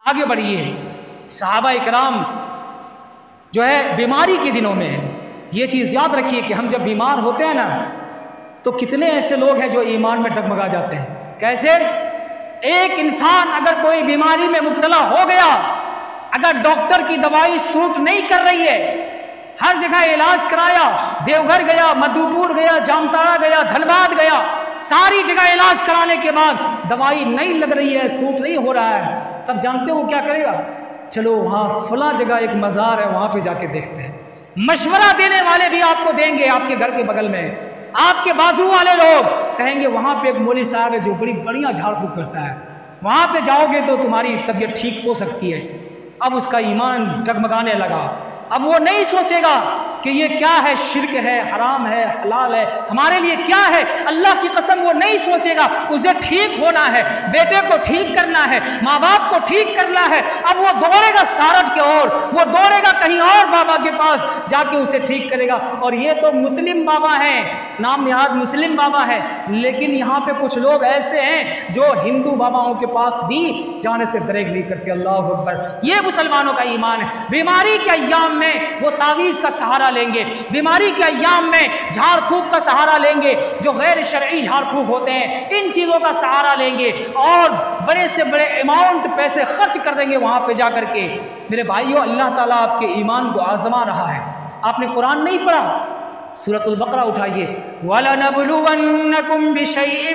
آگے بڑھیے. صحابہ اکرام جو ہے بیماری کے دنوں میں یہ چیز یاد رکھیے کہ ہم جب بیمار ہوتے ہیں نا تو کتنے ایسے لوگ ہیں جو ایمان میں ڈگمگا جاتے ہیں. کیسے؟ ایک انسان اگر کوئی بیماری میں مبتلا ہو گیا، اگر ڈاکٹر کی دوائی سوٹ نہیں کر رہی ہے، ہر جگہ علاج کرایا، دیوگھر گیا، مدھوپور گیا، جامتارا گیا، دھنباد گیا، ساری جگہ علاج کرانے کے بعد دوائی نہیں لگ رہی ہے، سوٹ نہیں ہو رہا ہے، تب جانتے ہو کیا کرے گا؟ چلو وہاں فلاں جگہ ایک مزار ہے، وہاں پہ جا کے دیکھتے ہیں. مشورہ دینے والے بھی آپ کو دیں گے، آپ کے گھر کے بغل میں آپ کے بازو والے لوگ کہیں گے وہاں پہ ایک مولوی صاحب ہے جو بڑی بڑھیا جھاڑ پھونک کرتا ہے، وہاں پہ جاؤ گے تو تمہاری طبیعت ٹھیک ہو سکتی ہے. اب اس کا ایمان ڈگمگانے لگا. اب وہ نہیں سوچے گا کہ یہ کیا ہے، شرک ہے، حرام ہے، حلال ہے، ہمارے لیے کیا ہے. اللہ کی قسم وہ نہیں سوچے گا. اسے ٹھیک ہونا ہے، بیٹے کو ٹھیک کرنا ہے، ماں باپ کو ٹھیک کرنا ہے. اب وہ دوڑے گا سارج کے اور وہ دوڑے گا کہیں اور بابا کے پاس جا کے اسے ٹھیک کرے گا. اور یہ تو مسلم بابا ہیں، نام نہاد مسلم بابا ہے. لیکن یہاں پہ کچھ لوگ ایسے ہیں جو ہندو باباؤں کے پاس بھی جانے سے دریغ نہیں کرتے. اللہ اکبر. یہ مسلمانوں کا ایمان ہے. بیماری کے ایام میں وہ تعویذ کا سہارا لیں گے، بیماری کے ایام میں جھاڑ پھونک کا سہارا لیں گے، جو غیر شرعی جھاڑ پھونک ہوتے ہیں ان چیزوں کا سہارا لیں گے اور بڑے سے بڑے اماؤنٹ پیسے خرچ کر دیں گے وہاں پہ جا کر کے. میرے بھائیو، اللہ تعالیٰ آپ کے ایمان کو آزما رہا ہے. آپ نے قرآن نہیں پڑھا؟ سورۃ البقرہ اٹھائیے. وَلَنَبْلُوَنَّكُمْ بِشَيْءٍ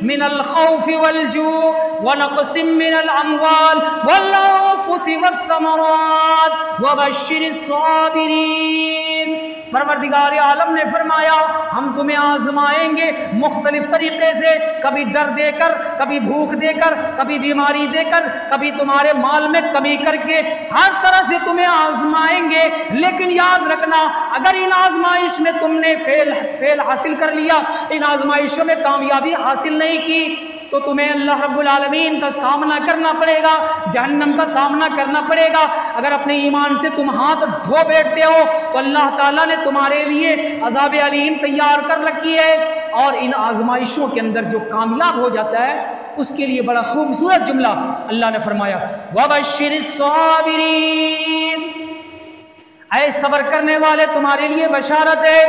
مِّنَ الْخَوْفِ وَالْجُوعِ وَنَقْصٍ مِّنَ الْأَمْوَالِ وَالْأَنفُسِ وَالثَّمَرَاتِ وَبَشِّرِ الصَّابِرِينَ. پروردگار عالم نے فرمایا ہم تمہیں آزمائیں گے مختلف طریقے سے، کبھی ڈر دے کر، کبھی بھوک دے کر، کبھی بیماری دے کر، کبھی تمہارے مال میں کمی کر کے، ہر طرح سے تمہیں آزمائیں گے. لیکن یاد رکھنا اگر ان آزمائش میں تم نے فیل حاصل کر لیا، ان آزمائشوں میں کامیابی حاصل نہیں کی، تو تمہیں اللہ رب العالمین کا سامنا کرنا پڑے گا، جہنم کا سامنا کرنا پڑے گا. اگر اپنے ایمان سے تم ہاتھ دھو بیٹھتے ہو تو اللہ تعالیٰ نے تمہارے لیے عذاب علیم تیار کر رکھی ہے. اور ان آزمائشوں کے اندر جو کامیاب ہو جاتا ہے اس کے لیے بڑا خوبصورت جملہ اللہ نے فرمایا وَبَشِّرِ الصَّابِرِينَ. اے صبر کرنے والے تمہارے لیے بشارت ہے،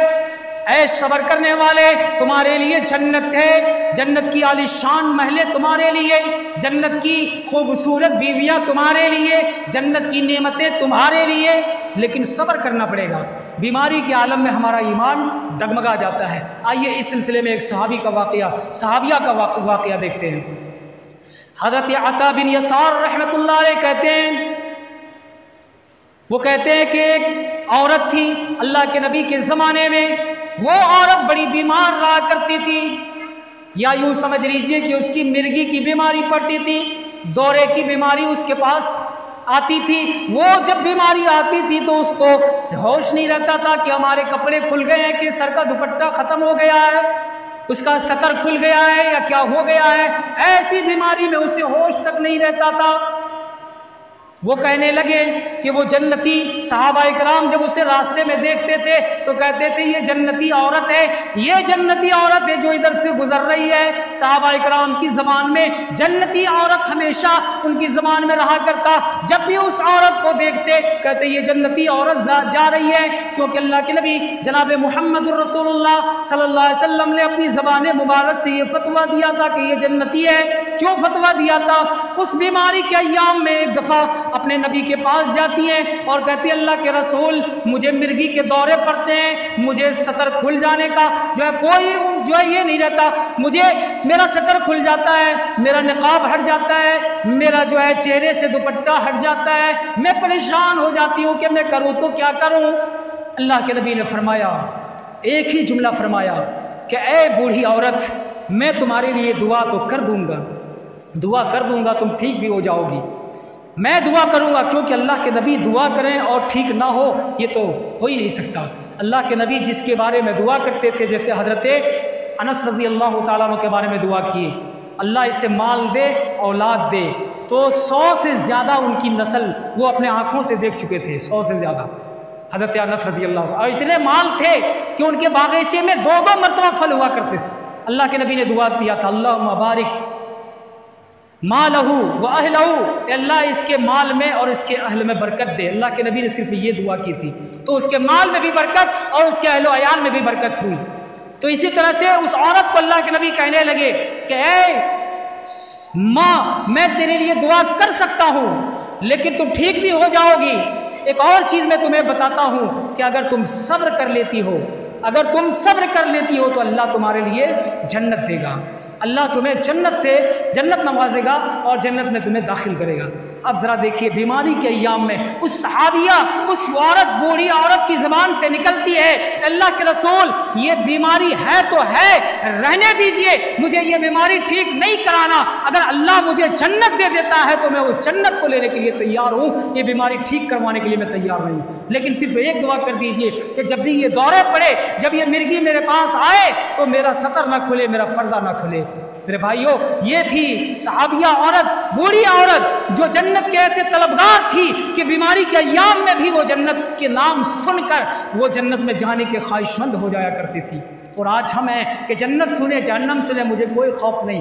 اے صبر کرنے والے تمہارے لیے جنت ہے، جنت کی عالی شان محلیں تمہارے لیے، جنت کی خوبصورت بیویاں تمہارے لیے، جنت کی نعمتیں تمہارے لیے. لیکن صبر کرنا پڑے گا. بیماری کے عالم میں ہمارا ایمان ڈگمگا جاتا ہے. آئیے اس سلسلے میں ایک صحابیہ کا واقعہ دیکھتے ہیں. حضرت عطا بن یسار رحمۃ اللہ علیہ کہتے ہیں، وہ کہتے ہیں کہ ایک عورت تھی اللہ کے نبی کے زمانے میں. وہ عورت بڑی بیمار رہا کرتی تھی، یا یوں سمجھ لیجئے کہ اس کی مرگی کی بیماری پڑتی تھی، دورے کی بیماری اس کے پاس آتی تھی. وہ جب بیماری آتی تھی تو اس کو ہوش نہیں رہتا تھا کہ ہمارے کپڑے کھل گئے ہیں کہ سر کا دوپٹہ ختم ہو گیا ہے، اس کا سطر کھل گیا ہے یا کیا ہو گیا ہے. ایسی بیماری میں اسے ہوش تک نہیں رہتا تھا. وہ کہنے لگے کہ وہ جنتی. صحابہ اکرام جب اسے راستے میں دیکھتے تھے تو کہتے تھے یہ جنتی عورت ہے، یہ جنتی عورت ہے جو ادھر سے گزر رہی ہے. صحابہ اکرام کی زبان میں جنتی عورت ہمیشہ ان کی زبان میں رہا کرتا. جب بھی اس عورت کو دیکھتے کہتے یہ جنتی عورت جا رہی ہے، کیونکہ اللہ کے نبی جناب محمد الرسول اللہ صلی اللہ علیہ وسلم نے اپنی زبان مبارک سے یہ فتویٰ دیا تھا کہ یہ جنتی ہے. کیوں فتویٰ دیا تھا؟ اس بیماری کے ایام میں ایک دفعہ اپنے نبی کے پاس جاتی ہیں اور کہتی ہے اللہ کے رسول مجھے مرگی کے دورے پڑتے ہیں، مجھے سطر کھل جانے کا جو ہے کوئی جو ہے یہ نہیں رہتا، مجھے میرا سطر کھل جاتا ہے، میرا نقاب ہٹ جاتا ہے، میرا جو ہے چہرے سے دوپٹہ ہٹ جاتا ہے، میں پریشان ہو جاتی ہوں کہ میں کروں تو کیا کروں. اللہ کے نبی نے فرمایا، ایک ہی جملہ فرمایا کہ اے بوڑھی عورت میں تمہارے لیے دعا تو کر دوں گا، تم ٹھیک بھی ہو جاؤ گی. میں دعا کروں گا، کیونکہ اللہ کے نبی دعا کریں اور ٹھیک نہ ہو یہ تو ہو ہی نہیں سکتا. اللہ کے نبی جس کے بارے میں دعا کرتے تھے، جیسے حضرت انس رضی اللہ تعالیٰ عنہ کے بارے میں دعا کی، اللہ اسے مال دے اولاد دے، تو 100 سے زیادہ ان کی نسل وہ اپنے آنکھوں سے دیکھ چکے تھے، 100 سے زیادہ. حضرت انس رضی اللہ عنہ، اور اتنے مال تھے کہ ان کے باغیچے میں 2 مرتبہ پھل ہوا کرتے تھے. اللہ کے نبی نے دعا دیا تھا اللہم بارک مالہو و اہلہو، اے اللہ اس کے مال میں اور اس کے اہل میں برکت دے۔ اللہ کے نبی نے صرف یہ دعا کی تھی، تو اس کے مال میں بھی برکت اور اس کے اہل و عیال میں بھی برکت ہوئی۔ تو اسی طرح سے اس عورت کو اللہ کے نبی کہنے لگے کہ اے ماں، میں تیرے لیے دعا کر سکتا ہوں لیکن تم ٹھیک بھی ہو جاؤ گی، ایک اور چیز میں تمہیں بتاتا ہوں کہ اگر تم صبر کر لیتی ہو، اگر تم صبر کر لیتی ہو تو اللہ تمہارے لیے جنت دے گا، اللہ تمہیں جنت نوازے گا اور جنت میں تمہیں داخل کرے گا۔ اب ذرا دیکھیے بیماری کے ایام میں اس صحابیہ، اس عورت، بوڑھی عورت کی زبان سے نکلتی ہے اللہ کے رسول یہ بیماری ہے تو ہے، رہنے دیجئے، مجھے یہ بیماری ٹھیک نہیں کرانا، اگر اللہ مجھے جنت دے دیتا ہے تو میں اس جنت کو لینے کے لیے تیار ہوں، یہ بیماری ٹھیک کروانے کے لیے میں تیار نہیں ہوں، لیکن صرف ایک دعا کر دیجئے کہ جب بھی یہ دورے پڑے، جب یہ مرگی میرے پاس آئے تو میرا سطر نہ کھلے، میرا پردہ نہ کھلے۔ میرے بھائیوں، یہ تھی صحابیہ عورت، بوڑھی عورت جو جنت کے ایسے طلبگار تھی کہ بیماری کے ایام میں بھی وہ جنت کے نام سن کر وہ جنت میں جانے کے خواہش مند ہو جایا کرتی تھی۔ اور آج ہم ہیں کہ جنت سنے جہنم سنے مجھے کوئی خوف نہیں۔